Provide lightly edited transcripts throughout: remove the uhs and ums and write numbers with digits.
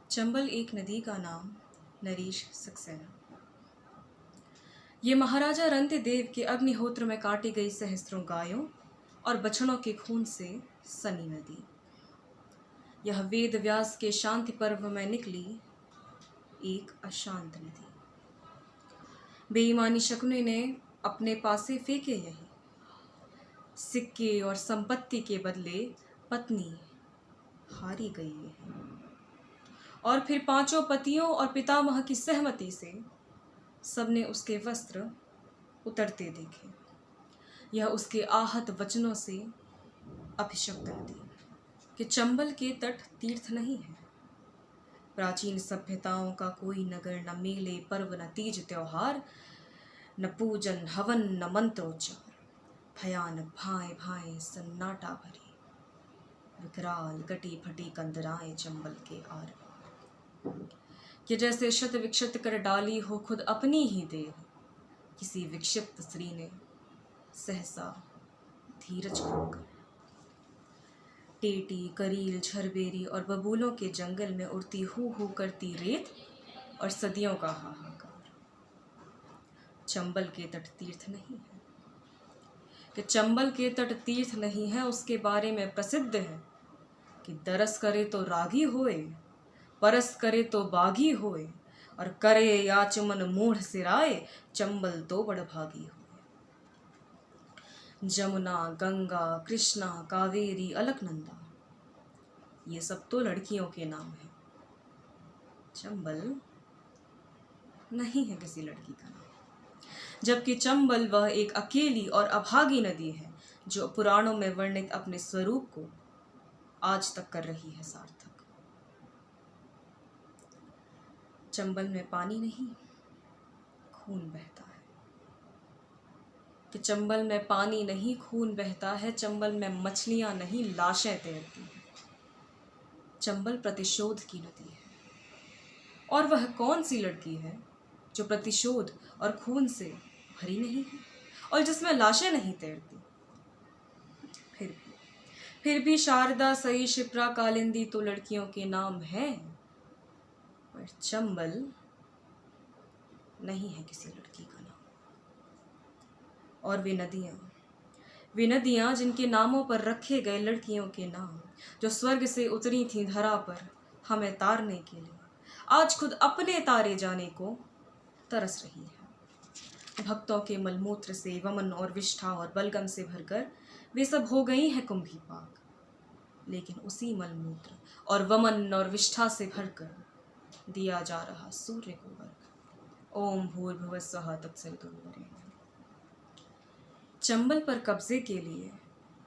चंबल एक नदी का नाम नरेश सक्सेना। ये महाराजा रंतिदेव के अग्निहोत्र में काटी गई सहस्त्रों गायों और बछड़ों के खून से सनी नदी। यह वेद व्यास के शांति पर्व में निकली एक अशांत नदी। बेईमानी शकुनी ने अपने पासे फेंके यही सिक्के और संपत्ति के बदले पत्नी हारी गई है। और फिर पांचों पतियों और पितामह की सहमति से सबने उसके वस्त्र उतरते देखे। यह उसके आहत वचनों से अभिशप्त नदी कि चंबल के तट तीर्थ नहीं है। प्राचीन सभ्यताओं का कोई नगर, न मेले पर्व, न तीज त्योहार, न पूजन हवन, न मंत्रोच्चार। भयानक भाए भाए सन्नाटा भरी विकराल कटी फटी कंदराएं चंबल के आर कि जैसे शत विक्षत कर डाली हो खुद अपनी ही देह किसी विक्षिप्त स्त्री ने सहसा धीरज खोकर। टेटी, करील, झरबेरी और बबूलों के जंगल में उड़ती हू करती रेत और सदियों का हाहाकार। चंबल के तट तीर्थ नहीं है कि चंबल के तट तीर्थ नहीं है। उसके बारे में प्रसिद्ध है कि दरस करे तो रागी होए, परस करे तो बागी होए, और करे याचमन मूढ़ सिराए चंबल तो बड़भागी होए। जमुना, गंगा, कृष्णा, कावेरी, अलकनंदा, ये सब तो लड़कियों के नाम हैं। चंबल नहीं है किसी लड़की का नाम। जबकि चंबल वह एक अकेली और अभागी नदी है जो पुराणों में वर्णित अपने स्वरूप को आज तक कर रही है सार्थक। चंबल में पानी नहीं, खून बहता है। कि चंबल में पानी नहीं, खून बहता है। चंबल में मछलियां नहीं, लाशें तैरती हैं। चंबल प्रतिशोध की नदी है। और वह कौन सी लड़की है जो प्रतिशोध और खून से भरी नहीं है और जिसमें लाशें नहीं तैरती। फिर भी शारदा, सई, शिप्रा, कालिंदी तो लड़कियों के नाम हैं, पर चंबल नहीं है किसी लड़की का नाम। और वे नदियां जिनके नामों पर रखे गए लड़कियों के नाम, जो स्वर्ग से उतरी थीं धरा पर हमें तारने के लिए, आज खुद अपने तारे जाने को तरस रही है। भक्तों के मलमूत्र से, वमन और विष्ठा और बलगम से भरकर वे सब हो गई हैं कुंभी पाक। लेकिन उसी मलमूत्र और वमन और विष्ठा से भरकर दिया जा रहा सूर्य को वर्ग। ओम भूर्भुवः स्वः तत्सवितुर्वरेण्यं। चंबल पर कब्जे के लिए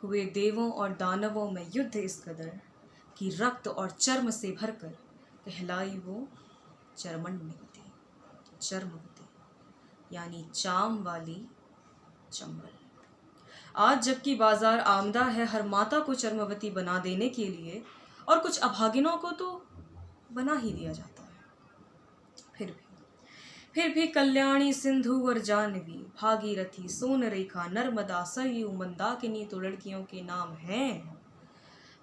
हुए देवों और दानवों में युद्ध इस कदर कि रक्त और चर्म से भरकर कहलाई वो चर्मण्यवती, चर्मवती, यानी चाम वाली चंबल। आज जबकि बाजार आमदा है हर माता को चर्मवती बना देने के लिए, और कुछ अभागिनों को तो बना ही दिया जाता है। फिर भी कल्याणी, सिंधु और जानवी, भागीरथी, सोनरेखा, नर्मदा, सरयू, मंदाकिनी तो लड़कियों के नाम हैं,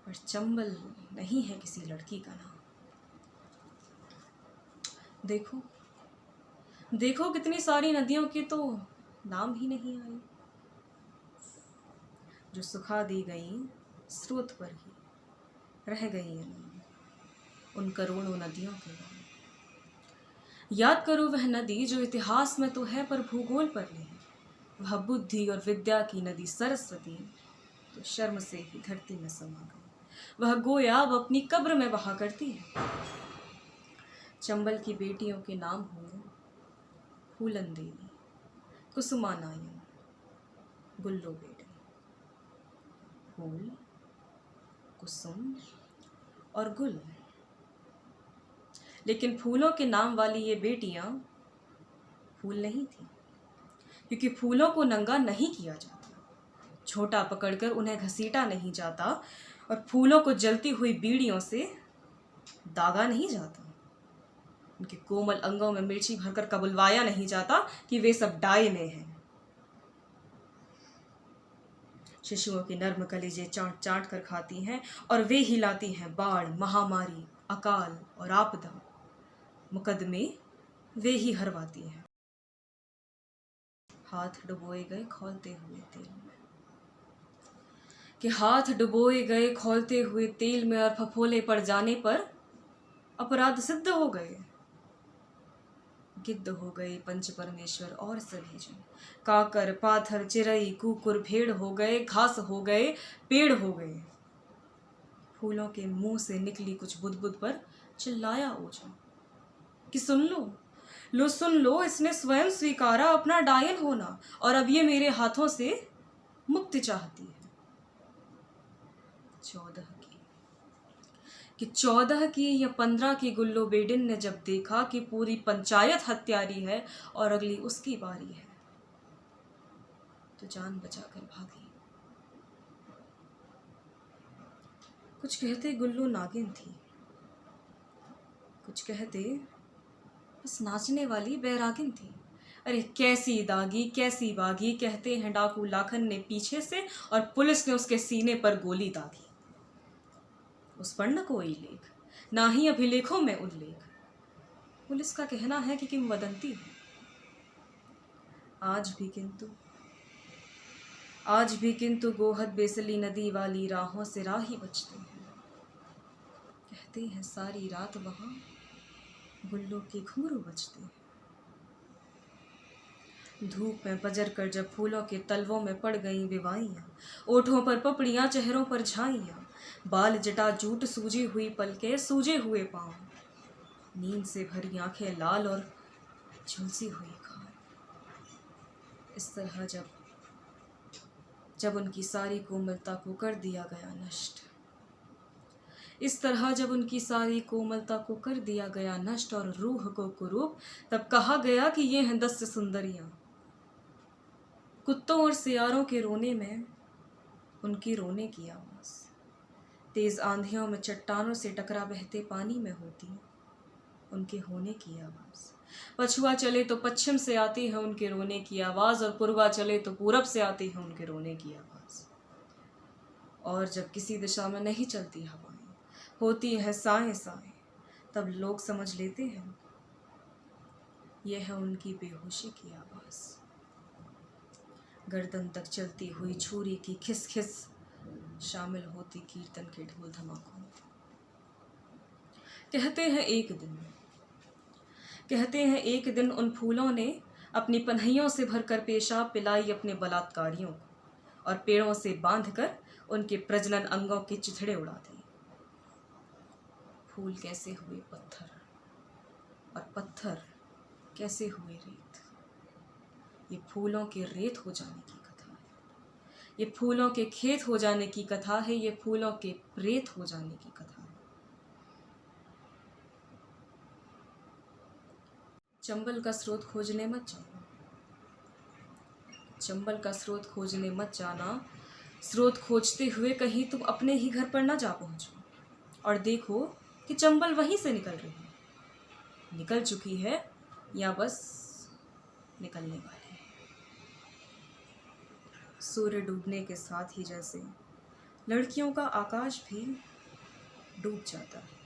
पर चंबल नहीं है किसी लड़की का नाम। देखो कितनी सारी नदियों के तो नाम ही नहीं आए, जो सुखा दी गई स्रोत पर ही रह गई है नाम उन करोड़ों नदियों के नाम। याद करो वह नदी जो इतिहास में तो है पर भूगोल पर नहीं। वह बुद्धि और विद्या की नदी सरस्वती तो शर्म से ही धरती में समा गई। वह गोया अब अपनी कब्र में बहा करती है। चंबल की बेटियों के नाम हुए फूलन देवी, कुसुमा नायन, गुल्लो बेटी। फूल, कुसुम और गुल। लेकिन फूलों के नाम वाली ये बेटियां फूल नहीं थी, क्योंकि फूलों को नंगा नहीं किया जाता, छोटा पकड़कर उन्हें घसीटा नहीं जाता, और फूलों को जलती हुई बीड़ियों से दागा नहीं जाता। उनके कोमल अंगों में मिर्ची भरकर कबुलवाया नहीं जाता कि वे सब डाय में हैं। शिशुओं के नर्म कलेजे चाट चाट कर खाती हैं, और वे हिलाती हैं बाढ़, महामारी अकाल और आपदा मुकदमे वे ही हरवाती हैं। हाथ डुबोए गए खौलते हुए तेल में, कि हाथ डुबोए गए खौलते हुए तेल में और फफोले पड़ जाने पर अपराध सिद्ध हो गए। गिद्ध हो गए पंच परमेश्वर और सभी जन, काकर पाथर चिरई कुकुर भेड़ हो गए, घास हो गए पेड़ हो गए। फूलों के मुंह से निकली कुछ बुदबुद पर चिल्लाया ओझा कि सुन लो सुन लो, इसने स्वयं स्वीकारा अपना डायन होना और अब ये मेरे हाथों से मुक्ति चाहती है। 14 की या 15 की गुल्लो बेडिन ने जब देखा कि पूरी पंचायत हत्यारी है और अगली उसकी बारी है, तो जान बचाकर भागी। कुछ कहते गुल्लो नागिन थी, कुछ कहते बस नाचने वाली बैरागिन थी। अरे कैसी दागी कैसी बागी, कहते हैं डाकू लाखन ने पीछे से और पुलिस ने उसके सीने पर गोली दागी। उस पर न कोई लेख, ना ही अभिलेखों में उल्लेख, पुलिस का कहना है कि किंवदंती है। आज भी किंतु गोहद बेसली नदी वाली राहों से राही बचते हैं। कहते हैं सारी रात वहां गुल्लों के घुंघरू बजते हैं। धूप में बजर कर जब फूलों के तलवों में पड़ गईं विवाइयाँ, ओठों पर पपड़ियाँ चेहरों पर झाइयाँ, बाल जटा जूट सूजी हुई पलके सूजे हुए पाँव, नींद से भरी आंखें लाल और झुलसी हुई खान। इस तरह जब उनकी सारी कोमलता को कर दिया गया नष्ट, इस तरह जब उनकी सारी कोमलता को कर दिया गया नष्ट और रूह को कुरूप, तब कहा गया कि ये हैं 10 सुंदरियां। कुत्तों और सियारों के रोने में उनकी रोने की आवाज़, तेज आंधियों में चट्टानों से टकरा बहते पानी में होती उनके होने की आवाज़। पछुआ चले तो पश्चिम से आती है उनके रोने की आवाज़ और पूर्वा चले तो पूरब से आती है उनके रोने की आवाज़। और जब किसी दिशा में नहीं चलती हवाएं, होती है साएं साएं, तब लोग समझ लेते हैं यह है उनकी बेहोशी की आवाज़। गर्दन तक चलती हुई छुरी की खिस खिस शामिल होती कीर्तन के ढोल धमाकों में। कहते हैं एक दिन उन फूलों ने अपनी पन्हियों से भरकर पेशाब पिलाई अपने बलात्कारियों को और पेड़ों से बांधकर उनके प्रजनन अंगों के चिथड़े उड़ा दिए। फूल कैसे हुए पत्थर और पत्थर कैसे हुए रेत, ये फूलों के रेत हो जाने की कथा है, ये फूलों के खेत हो जाने की कथा है, ये फूलों के प्रेत हो जाने की कथा है। चंबल का स्रोत खोजने मत जाना, चंबल का स्रोत खोजने मत जाना, स्रोत खोजते हुए कहीं तुम अपने ही घर पर न जा पहुंचो और देखो कि चंबल वहीं से निकल रही है, निकल चुकी है या बस निकलने वाली है। सूर्य डूबने के साथ ही जैसे लड़कियों का आकाश भी डूब जाता है,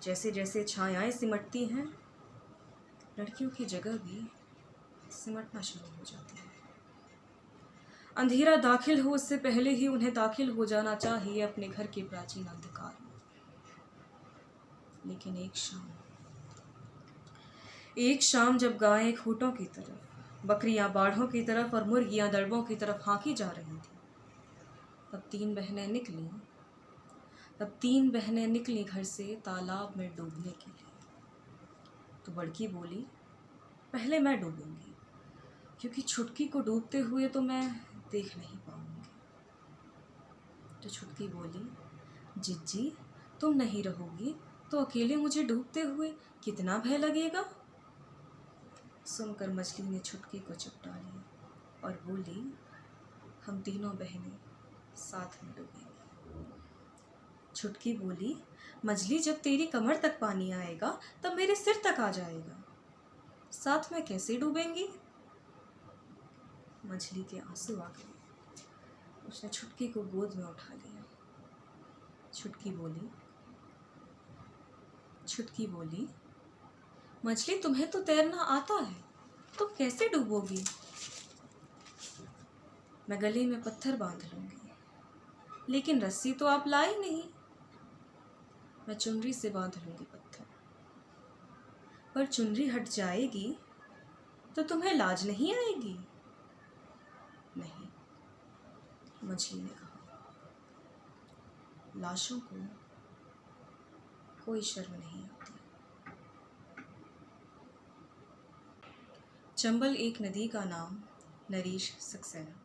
जैसे जैसे छायाएं सिमटती हैं, लड़कियों की जगह भी सिमटना शुरू हो जाती है। अंधेरा दाखिल हो उससे पहले ही उन्हें दाखिल हो जाना चाहिए अपने घर के प्राचीन अंधकार में। लेकिन एक शाम जब गायें खूंटों की तरफ, बकरियां बाढ़ों की तरफ और मुर्गियां दड़बों की तरफ हाँकी जा रही थी, तब तीन बहनें निकली घर से तालाब में डूबने के लिए। तो बड़की बोली, पहले मैं डूबूंगी, क्योंकि छुटकी को डूबते हुए तो मैं देख नहीं पाऊंगी। तो छुटकी बोली, जिज्जी तुम नहीं रहोगी तो अकेले मुझे डूबते हुए कितना भय लगेगा। सुनकर मछली ने छुटकी को चिपटा लिया और बोली, हम तीनों बहनें साथ में डूबेंगी। छुटकी बोली, मछली जब तेरी कमर तक पानी आएगा तब मेरे सिर तक आ जाएगा, साथ में कैसे डूबेंगी। मछली के आंसू आ गए, उसने छुटकी को गोद में उठा लिया। छुटकी बोली, छुटकी बोली, मछली तुम्हें तो तैरना आता है, तो कैसे डूबोगी? मैं गले में पत्थर बांध लूंगी, लेकिन रस्सी तो आप लाई नहीं। मैं चुनरी से बांध लूंगी पत्थर, पर चुनरी हट जाएगी तो तुम्हें लाज नहीं आएगी? नहीं, मछली ने कहा, लाशों को कोई शर्म नहीं आती। चंबल एक नदी का नाम, नरेश सक्सेना।